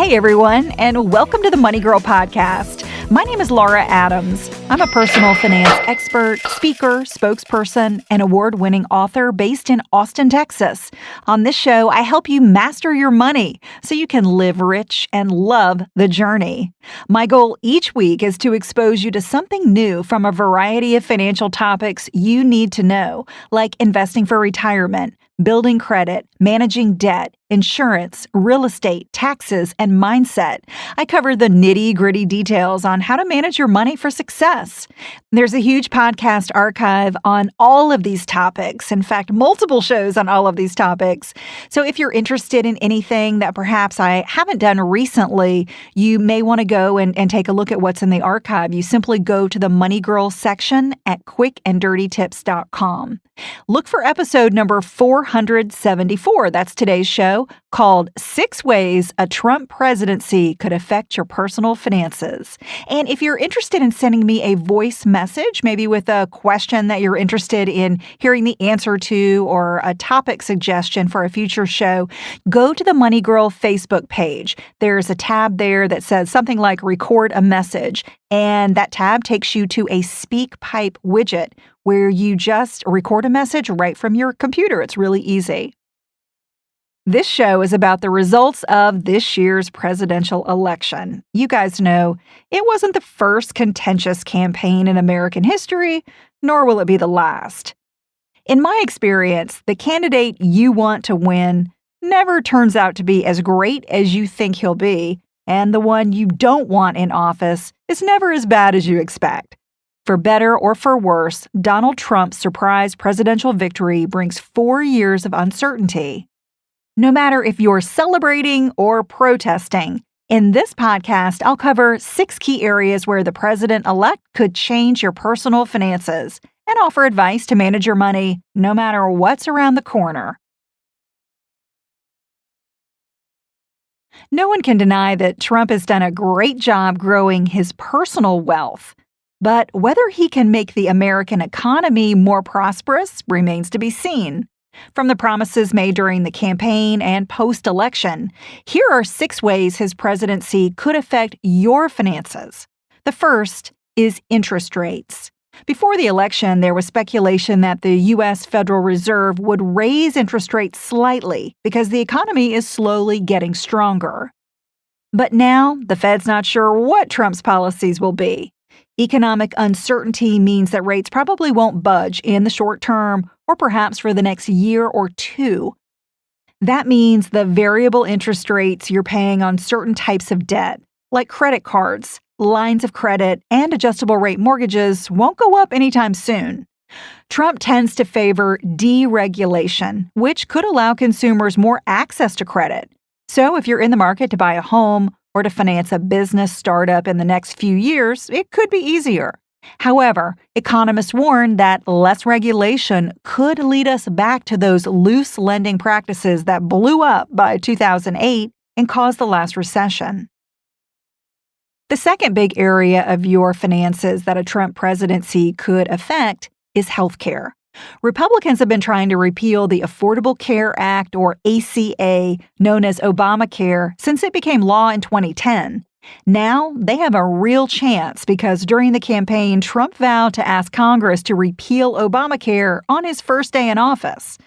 Hey everyone, and welcome to the Money Girl podcast. My name is Laura Adams. I'm a personal finance expert, speaker, spokesperson, and award-winning author based in Austin, Texas. On this show, I help you master your money so you can live rich and love the journey. My goal each week is to expose you to something new from a variety of financial topics you need to know, like investing for retirement, building credit, managing debt, insurance, real estate, taxes, and mindset. I cover the nitty-gritty details on how to manage your money for success. There's a huge podcast archive on all of these topics. In fact, multiple shows on all of these topics. So if you're interested in anything that perhaps I haven't done recently, you may want to go and take a look at what's in the archive. You simply go to the Money Girl section at quickanddirtytips.com. Look for episode number 474. That's today's show, called 6 Ways a Trump Presidency Could Affect Your Personal Finances. And if you're interested in sending me a voice message, maybe with a question that you're interested in hearing the answer to or a topic suggestion for a future show, go to the Money Girl Facebook page. There's a tab there that says something like record a message, and that tab takes you to a SpeakPipe widget where you just record a message right from your computer. It's really easy. This show is about the results of this year's presidential election. You guys know it wasn't the first contentious campaign in American history, nor will it be the last. In my experience, the candidate you want to win never turns out to be as great as you think he'll be, and the one you don't want in office is never as bad as you expect. For better or for worse, Donald Trump's surprise presidential victory brings 4 years of uncertainty. No matter if you're celebrating or protesting, in this podcast, I'll cover 6 key areas where the president-elect could change your personal finances and offer advice to manage your money no matter what's around the corner. No one can deny that Trump has done a great job growing his personal wealth. But whether he can make the American economy more prosperous remains to be seen. From the promises made during the campaign and post-election, here are 6 ways his presidency could affect your finances. The first is interest rates. Before the election, there was speculation that the U.S. Federal Reserve would raise interest rates slightly because the economy is slowly getting stronger. But now, the Fed's not sure what Trump's policies will be. Economic uncertainty means that rates probably won't budge in the short term or perhaps for the next year or 2. That means the variable interest rates you're paying on certain types of debt, like credit cards, lines of credit, and adjustable rate mortgages, won't go up anytime soon. Trump tends to favor deregulation, which could allow consumers more access to credit. So if you're in the market to buy a home or to finance a business startup in the next few years, it could be easier. However, economists warn that less regulation could lead us back to those loose lending practices that blew up by 2008 and caused the last recession. The second big area of your finances that a Trump presidency could affect is healthcare. Republicans have been trying to repeal the Affordable Care Act, or ACA, known as Obamacare, since it became law in 2010. Now, they have a real chance because during the campaign, Trump vowed to ask Congress to repeal Obamacare on his first day in office.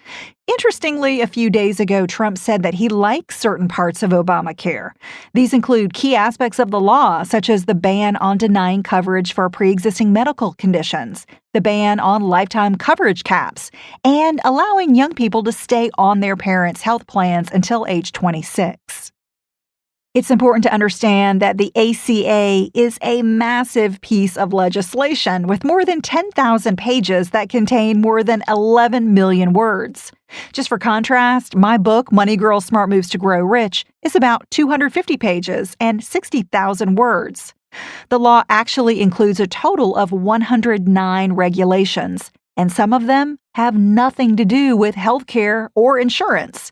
Interestingly, a few days ago, Trump said that he likes certain parts of Obamacare. These include key aspects of the law, such as the ban on denying coverage for pre-existing medical conditions, the ban on lifetime coverage caps, and allowing young people to stay on their parents' health plans until age 26. It's important to understand that the ACA is a massive piece of legislation with more than 10,000 pages that contain more than 11 million words. Just for contrast, my book, Money Girl: Smart Moves to Grow Rich, is about 250 pages and 60,000 words. The law actually includes a total of 109 regulations, and some of them have nothing to do with healthcare or insurance.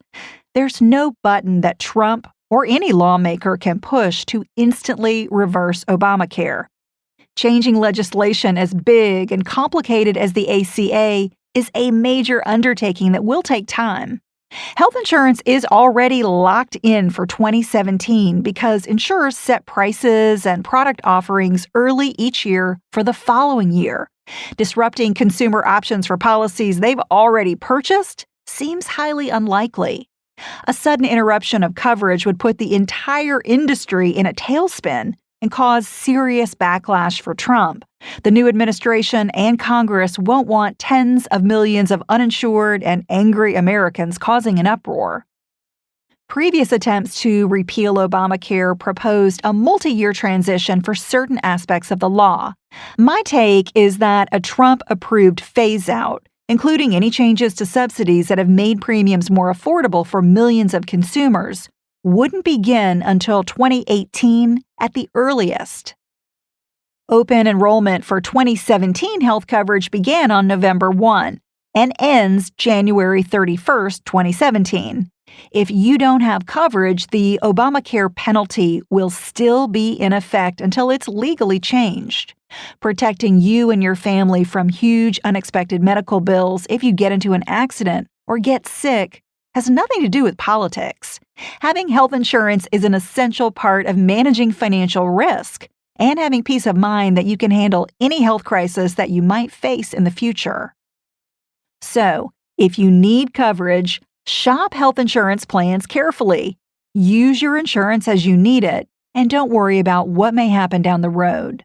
There's no button that Trump or any lawmaker can push to instantly reverse Obamacare. Changing legislation as big and complicated as the ACA is a major undertaking that will take time. Health insurance is already locked in for 2017 because insurers set prices and product offerings early each year for the following year. Disrupting consumer options for policies they've already purchased seems highly unlikely. A sudden interruption of coverage would put the entire industry in a tailspin and cause serious backlash for Trump. The new administration and Congress won't want tens of millions of uninsured and angry Americans causing an uproar. Previous attempts to repeal Obamacare proposed a multi-year transition for certain aspects of the law. My take is that a Trump-approved phase-out, including any changes to subsidies that have made premiums more affordable for millions of consumers, wouldn't begin until 2018 at the earliest. Open enrollment for 2017 health coverage began on November 1 and ends January 31, 2017. If you don't have coverage, the Obamacare penalty will still be in effect until it's legally changed. Protecting you and your family from huge unexpected medical bills if you get into an accident or get sick has nothing to do with politics. Having health insurance is an essential part of managing financial risk and having peace of mind that you can handle any health crisis that you might face in the future. So, if you need coverage, shop health insurance plans carefully. Use your insurance as you need it, and don't worry about what may happen down the road.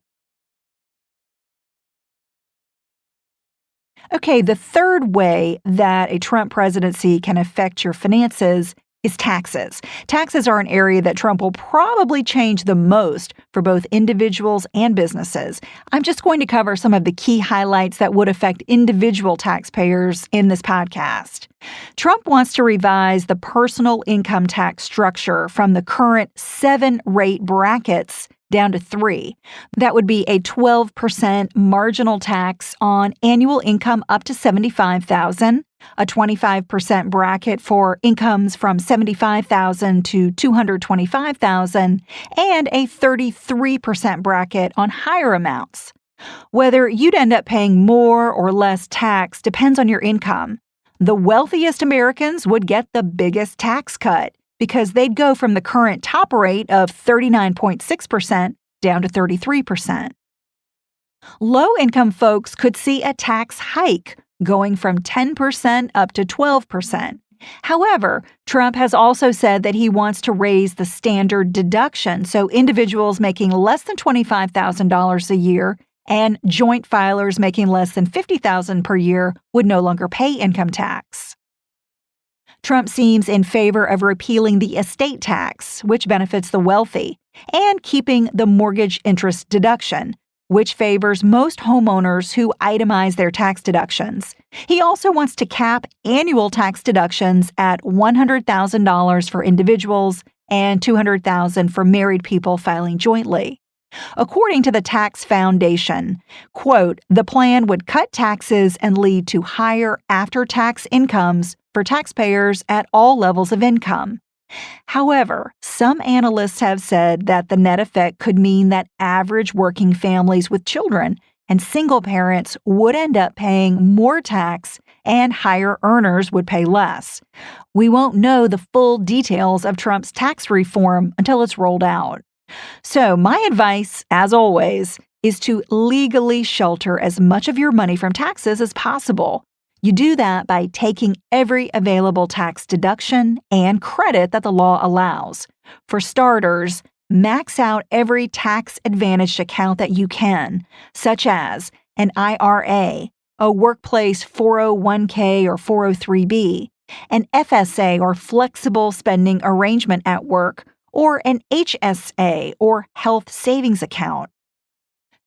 Okay, the third way that a Trump presidency can affect your finances is taxes. Taxes are an area that Trump will probably change the most for both individuals and businesses. I'm just going to cover some of the key highlights that would affect individual taxpayers in this podcast. Trump wants to revise the personal income tax structure from the current 7 rate brackets down to 3. That would be a 12% marginal tax on annual income up to $75,000, a 25% bracket for incomes from $75,000 to $225,000, and a 33% bracket on higher amounts. Whether you'd end up paying more or less tax depends on your income. The wealthiest Americans would get the biggest tax cut because they'd go from the current top rate of 39.6% down to 33%. Low-income folks could see a tax hike going from 10% up to 12%. However, Trump has also said that he wants to raise the standard deduction so individuals making less than $25,000 a year and joint filers making less than $50,000 per year would no longer pay income tax. Trump seems in favor of repealing the estate tax, which benefits the wealthy, and keeping the mortgage interest deduction, which favors most homeowners who itemize their tax deductions. He also wants to cap annual tax deductions at $100,000 for individuals and $200,000 for married people filing jointly. According to the Tax Foundation, quote, the plan would cut taxes and lead to higher after-tax incomes for taxpayers at all levels of income. However, some analysts have said that the net effect could mean that average working families with children and single parents would end up paying more tax and higher earners would pay less. We won't know the full details of Trump's tax reform until it's rolled out. So my advice, as always, is to legally shelter as much of your money from taxes as possible. You do that by taking every available tax deduction and credit that the law allows. For starters, max out every tax-advantaged account that you can, such as an IRA, a workplace 401k or 403b, an FSA or flexible spending arrangement at work, or an HSA or health savings account.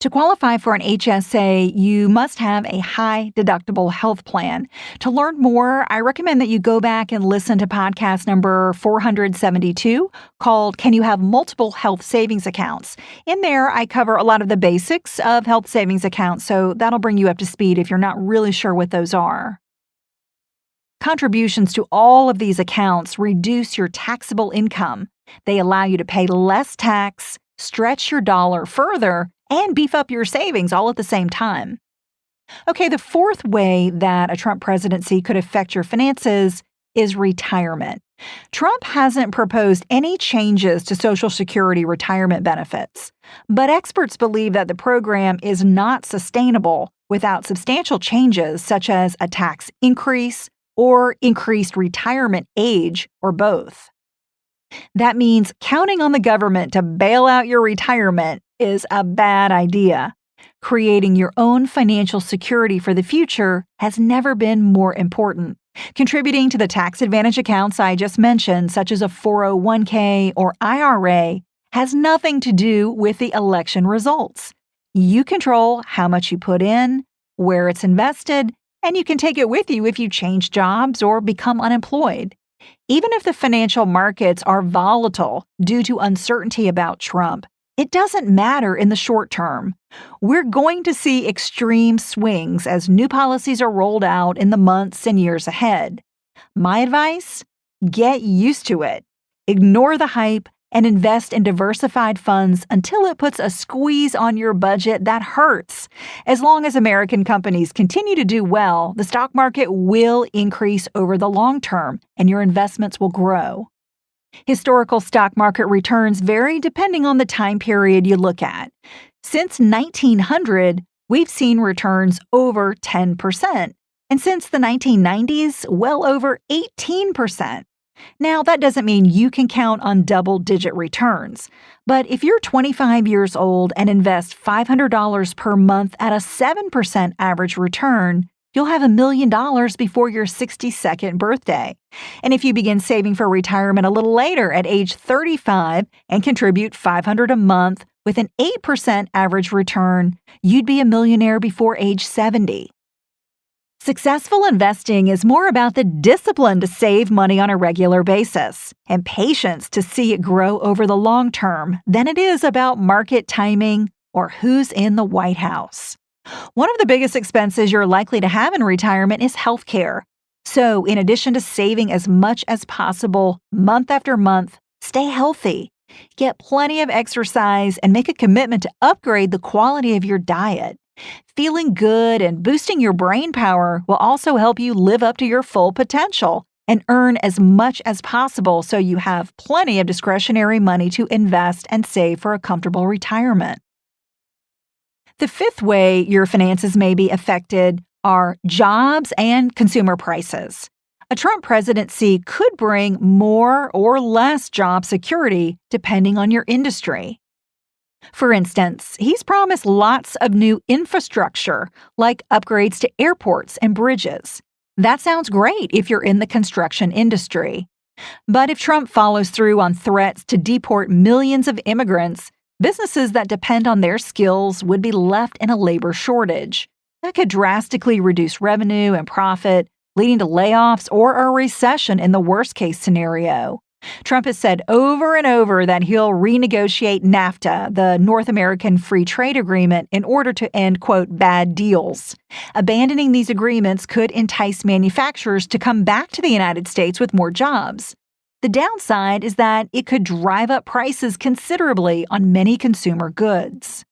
To qualify for an HSA, you must have a high-deductible health plan. To learn more, I recommend that you go back and listen to podcast number 472 called Can You Have Multiple Health Savings Accounts? In there, I cover a lot of the basics of health savings accounts, so that'll bring you up to speed if you're not really sure what those are. Contributions to all of these accounts reduce your taxable income. They allow you to pay less tax, stretch your dollar further, and beef up your savings all at the same time. Okay, the fourth way that a Trump presidency could affect your finances is retirement. Trump hasn't proposed any changes to Social Security retirement benefits, but experts believe that the program is not sustainable without substantial changes such as a tax increase or increased retirement age, or both. That means counting on the government to bail out your retirement is a bad idea. Creating your own financial security for the future has never been more important. Contributing to the tax advantage accounts I just mentioned, such as a 401k or IRA, has nothing to do with the election results. You control how much you put in, where it's invested, and you can take it with you if you change jobs or become unemployed. Even if the financial markets are volatile due to uncertainty about Trump, it doesn't matter in the short term. We're going to see extreme swings as new policies are rolled out in the months and years ahead. My advice? Get used to it. Ignore the hype and invest in diversified funds until it puts a squeeze on your budget that hurts. As long as American companies continue to do well, the stock market will increase over the long term and your investments will grow. Historical stock market returns vary depending on the time period you look at. Since 1900, we've seen returns over 10%, and since the 1990s, well over 18%. Now, that doesn't mean you can count on double-digit returns, but if you're 25 years old and invest $500 per month at a 7% average return, you'll have $1 million before your 62nd birthday. And if you begin saving for retirement a little later at age 35 and contribute $500 a month with an 8% average return, you'd be a millionaire before age 70. Successful investing is more about the discipline to save money on a regular basis and patience to see it grow over the long term than it is about market timing or who's in the White House. One of the biggest expenses you're likely to have in retirement is health care. So, in addition to saving as much as possible month after month, stay healthy. Get plenty of exercise and make a commitment to upgrade the quality of your diet. Feeling good and boosting your brain power will also help you live up to your full potential and earn as much as possible so you have plenty of discretionary money to invest and save for a comfortable retirement. The fifth way your finances may be affected are jobs and consumer prices. A Trump presidency could bring more or less job security depending on your industry. For instance, he's promised lots of new infrastructure, like upgrades to airports and bridges. That sounds great if you're in the construction industry. But if Trump follows through on threats to deport millions of immigrants, businesses that depend on their skills would be left in a labor shortage. That could drastically reduce revenue and profit, leading to layoffs or a recession in the worst-case scenario. Trump has said over and over that he'll renegotiate NAFTA, the North American Free Trade Agreement, in order to end, quote, bad deals. Abandoning these agreements could entice manufacturers to come back to the United States with more jobs. The downside is that it could drive up prices considerably on many consumer goods.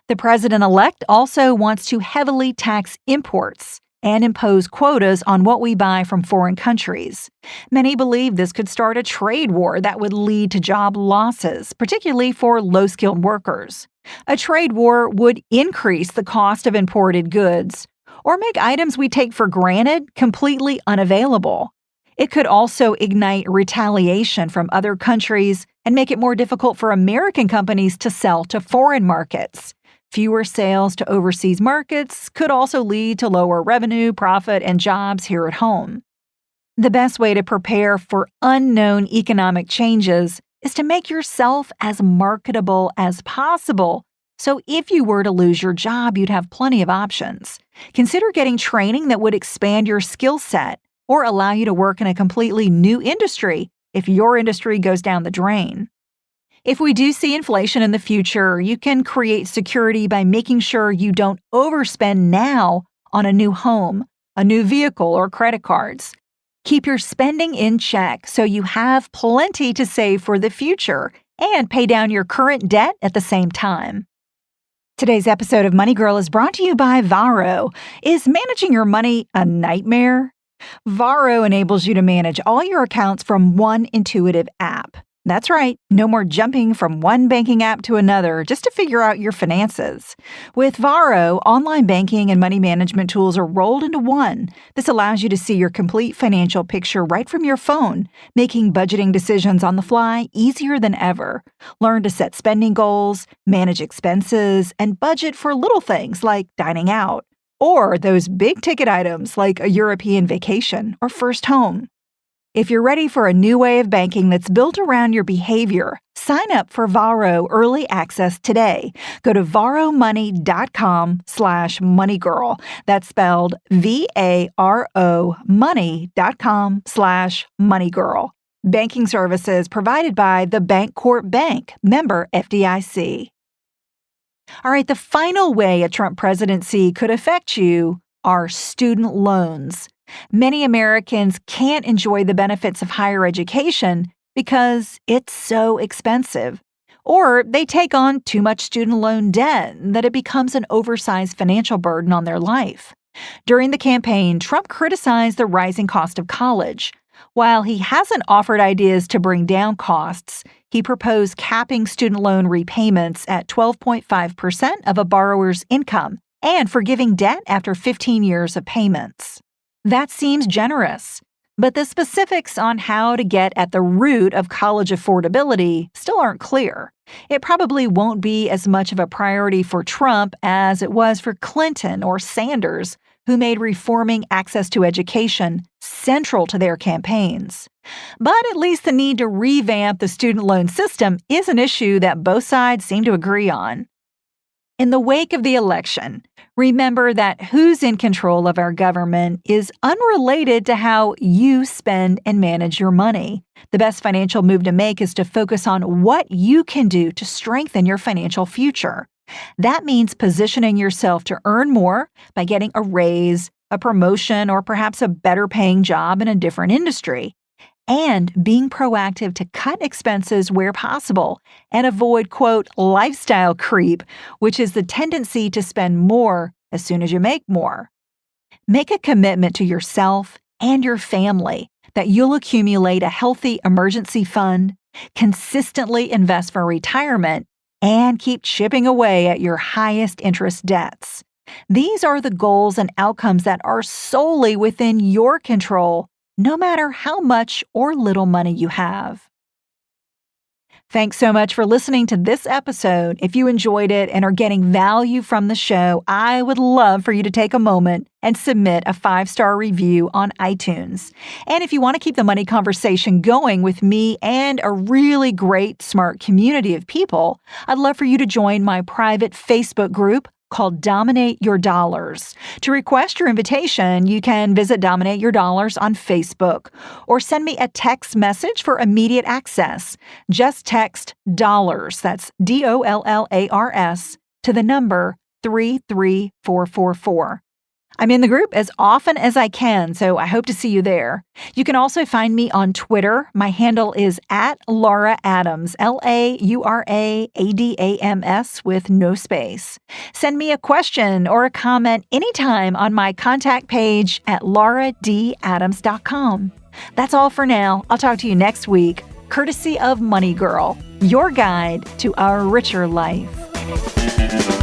The president-elect also wants to heavily tax imports and impose quotas on what we buy from foreign countries. Many believe this could start a trade war that would lead to job losses, particularly for low-skilled workers. A trade war would increase the cost of imported goods or make items we take for granted completely unavailable. It could also ignite retaliation from other countries and make it more difficult for American companies to sell to foreign markets. Fewer sales to overseas markets could also lead to lower revenue, profit, and jobs here at home. The best way to prepare for unknown economic changes is to make yourself as marketable as possible. So if you were to lose your job, you'd have plenty of options. Consider getting training that would expand your skill set or allow you to work in a completely new industry if your industry goes down the drain. If we do see inflation in the future, you can create security by making sure you don't overspend now on a new home, a new vehicle, or credit cards. Keep your spending in check so you have plenty to save for the future and pay down your current debt at the same time. Today's episode of Money Girl is brought to you by Varo. Is managing your money a nightmare? Varo enables you to manage all your accounts from one intuitive app. That's right, no more jumping from one banking app to another just to figure out your finances. With Varo, online banking and money management tools are rolled into one. This allows you to see your complete financial picture right from your phone, making budgeting decisions on the fly easier than ever. Learn to set spending goals, manage expenses, and budget for little things like dining out, or those big ticket items like a European vacation or first home. If you're ready for a new way of banking that's built around your behavior, sign up for Varo Early Access today. Go to varomoney.com/moneygirl. That's spelled VARO money.com/moneygirl. Banking services provided by the Bancorp Bank, member FDIC. All right, the final way a Trump presidency could affect you are student loans. Many Americans can't enjoy the benefits of higher education because it's so expensive. Or they take on too much student loan debt that it becomes an oversized financial burden on their life. During the campaign, Trump criticized the rising cost of college. While he hasn't offered ideas to bring down costs, he proposed capping student loan repayments at 12.5% of a borrower's income and forgiving debt after 15 years of payments. That seems generous, but the specifics on how to get at the root of college affordability still aren't clear. It probably won't be as much of a priority for Trump as it was for Clinton or Sanders, who made reforming access to education central to their campaigns. But at least the need to revamp the student loan system is an issue that both sides seem to agree on. In the wake of the election, remember that who's in control of our government is unrelated to how you spend and manage your money. The best financial move to make is to focus on what you can do to strengthen your financial future. That means positioning yourself to earn more by getting a raise, a promotion, or perhaps a better paying job in a different industry. And being proactive to cut expenses where possible and avoid, quote, lifestyle creep, which is the tendency to spend more as soon as you make more. Make a commitment to yourself and your family that you'll accumulate a healthy emergency fund, consistently invest for retirement, and keep chipping away at your highest interest debts. These are the goals and outcomes that are solely within your control, no matter how much or little money you have. Thanks so much for listening to this episode. If you enjoyed it and are getting value from the show, I would love for you to take a moment and submit a 5-star review on iTunes. And if you want to keep the money conversation going with me and a really great, smart community of people, I'd love for you to join my private Facebook group called Dominate Your Dollars. To request your invitation, you can visit Dominate Your Dollars on Facebook or send me a text message for immediate access. Just text dollars, that's DOLLARS, to the number 33444. I'm in the group as often as I can, so I hope to see you there. You can also find me on Twitter. My handle is @Laura Adams, LauraAdams with no space. Send me a question or a comment anytime on my contact page at lauradadams.com. That's all for now. I'll talk to you next week, courtesy of Money Girl, your guide to a richer life.